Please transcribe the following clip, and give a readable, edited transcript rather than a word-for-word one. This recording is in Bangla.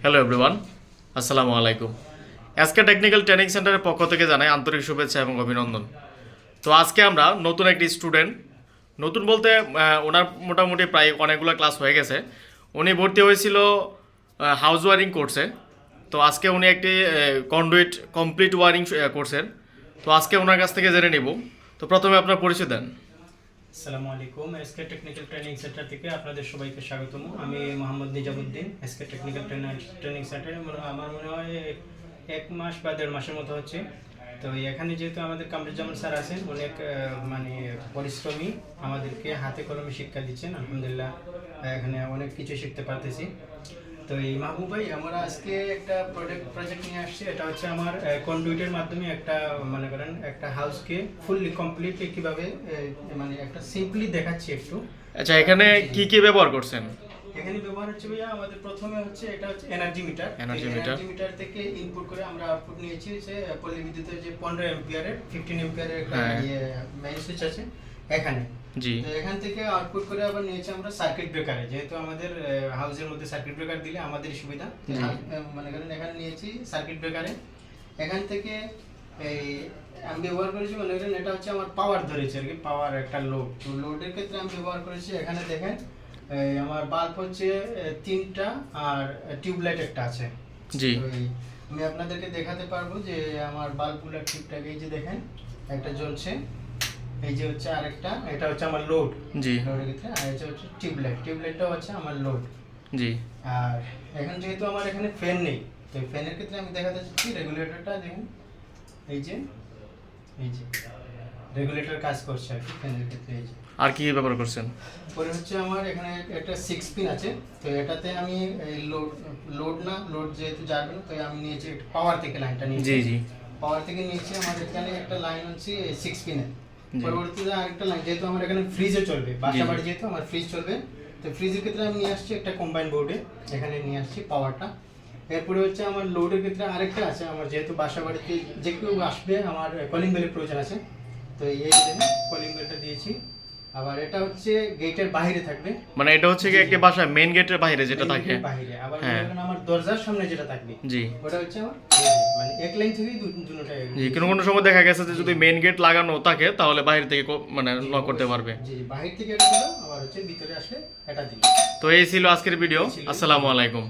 হ্যালো এভরিওয়ান, আসসালামু আলাইকুম। এসকে টেকনিক্যাল ট্রেনিং সেন্টারের পক্ষ থেকে জানাই আন্তরিক শুভেচ্ছা এবং অভিনন্দন। তো আজকে আমরা নতুন একটি স্টুডেন্ট, নতুন বলতে ওনার মোটামুটি প্রায় অনেকগুলো ক্লাস হয়ে গেছে। উনি ভর্তি হয়েছিল হাউস ওয়ারিং কোর্সে। তো আজকে উনি একটি কন্ডুইট কমপ্লিট ওয়ারিং কোর্সের। তো আজকে ওনার কাছ থেকে জেনে নিব। তো প্রথমে আপনার পরিচয় দেন। আসসালামু আলাইকুম। এসকে টেকনিক্যাল ট্রেনিং সেন্টার থেকে আপনাদের সবাইকে স্বাগতম। আমি Mohammad Nizamuddin, SK technical training সেন্টারে আমার মনে হয় 1 মাস বা 1.5 মাসের মতো হচ্ছে। তো এখানে যেহেতু আমাদের কামরুজ্জামান স্যার আছেন, অনেক মানে পরিশ্রমী, আমাদেরকে হাতে কলমে শিক্ষা দিচ্ছেন। আলহামদুলিল্লাহ এখানে অনেক কিছু শিখতে পারতেছি। তো এই মাহবুব ভাই, আমরা আজকে একটা প্রজেক্ট নিয়ে আসছি। এটা হচ্ছে আমার কন্ডুইটের মাধ্যমে একটা মনে করেন একটা হাউসকে ফুললি কমপ্লিটলি কিভাবে মানে একটা সিম্পলি দেখাচ্ছি একটু। আচ্ছা, এখানে কি কি ব্যবহার করছেন? এখানে ব্যবহার হচ্ছে ভাইয়া, আমাদের প্রথমে হচ্ছে এটা হচ্ছে এনার্জি মিটার। এনার্জি মিটার থেকে ইনপুট করে আমরা আউটপুট নিয়েছি যে পল্লী বিদ্যুতের যে 15 এম্পিয়ারের 15 এম্পিয়ারের একটা মেইন সুইচ আছে এখানে। জি। তো এখান থেকে আউটপুট করে আবার নিয়েছি আমরা সার্কিট ব্রেকারে, যেহেতু আমাদের হাউসের মধ্যে সার্কিট ব্রেকার দিলে আমাদের সুবিধা। মনে করেন এখানে নিয়েছি সার্কিট ব্রেকারে। এখান থেকে এই আমি ব্যবহার করেছি, মনে করেন এটা হচ্ছে আমার পাওয়ার ধরেছে আর কি, পাওয়ার একটা লোড। তো লোডের ক্ষেত্রে আমি ব্যবহার করেছি, এখানে দেখেন আমার বাল্ব হচ্ছে 3টা আর টিউবলাইট একটা আছে। জি। আমি আপনাদেরকে দেখাতে পারবো যে আমার বাল্বগুলো ঠিকঠাক, এই যে দেখেন একটা জ্বলছে, এই যে হচ্ছে আরেকটা, এটা হচ্ছে আমার লোড। জি। লোডের ক্ষেত্রে আর এটা হচ্ছে টিউবলাইটটাও হচ্ছে আমার লোড। জি। আর এখন যেহেতু আমার এখানে ফ্যান নেই, তো ফ্যানের ক্ষেত্রে আমি দেখাতে চাচ্ছি রেগুলেটরটা দেখুন, এই যে রেগুলেটর কাজ করছে আর কি ফ্যানের ক্ষেত্রে। এই যে আর কি ব্যবহার করছেন? পরে হচ্ছে আমার এখানে একটা 6 পিন আছে। তো এটাতে আমি লোড যেহেতু যাবে না, তো আমি নিয়েছি একটা পাওয়ার থেকে লাইনটা নিয়েছি। জি জি। পাওয়ার থেকে নিয়েছি, আমার এখানে একটা লাইন হচ্ছে 6 পিনের। পরবর্তীতে আরেকটা লাইন, যেহেতু আমার এখানে ফ্রিজে চলবে, বাসা বাড়ি যেহেতু আমার ফ্রিজ চলবে, তো ফ্রিজের ক্ষেত্রে আমি নিয়ে আসছি একটা কম্বাইন বোর্ডে, এখানে নিয়ে আসছি পাওয়ারটা। এরপরে হচ্ছে আমার লোডের ক্ষেত্রে আরেকটা আছে, আমার যেহেতু বাসা বাড়িতে যে কেউ আসবে, আমার কলিং বেলের প্রয়োজন আছে, তো এই কলিং বেলটা দিয়েছি। আবার এটা হচ্ছে গেটের বাইরে থাকবে, মানে এটা হচ্ছে কি একটা বাসা মেইন গেটের বাইরে যেটা থাকে বাইরে। আবার হ্যাঁ, আমার দরজার সামনে যেটা থাকবে, জি, ওটা হচ্ছে আমার মানে এক লাইন থেকেই দুটোটাই। জি। কোনো সময় দেখা গেছে যে যদি মেইন গেট লাগানো থাকে তাহলে বাইরে থেকে মানে লক করতে পারবে। জি, বাইরে থেকে এটা দিলাম, আবার হচ্ছে ভিতরে আসলে এটা দিলাম। তো এই ছিল আজকের ভিডিও। আসসালামু আলাইকুম।